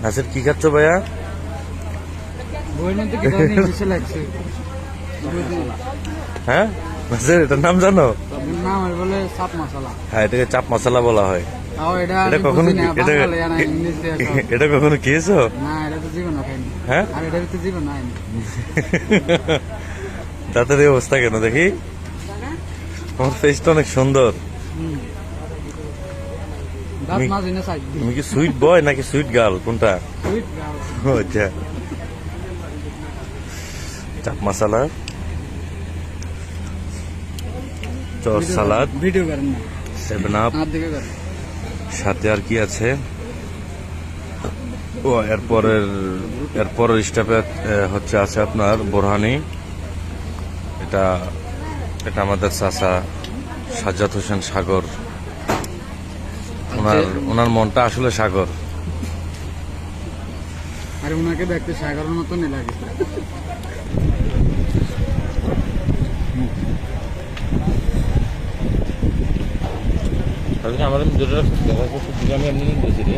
নাসির কি খাচ্ছ ভাইয়া? হ্যাঁ নাসির এটার নাম জানো? হ্যাঁ এটাকে চাপ মশলা বলা হয়। এটা কখনো খেয়েছো? হ্যাঁ দাঁতের এই অবস্থা কেন দেখি? তোমার ফেসটা অনেক সুন্দর। তুমি কি সুইট বয় নাকি সুইট গার্ল কোনটা? আচ্ছা চাপ মশলা, চর সালাদ, 7 আপ, সাথে আর কি আছে? ও এরপরের স্টেপে হচ্ছে আছে আপনার বোরহানি। এটা আমাদের চাচা সাজ্জাদ হোসেন সাগর। ওনার মনটা আসলে সাগর। আর ওনাকে দেখতে সাগরের মতনই লাগে। আমাদের আমি এমনি দিয়েছি রে।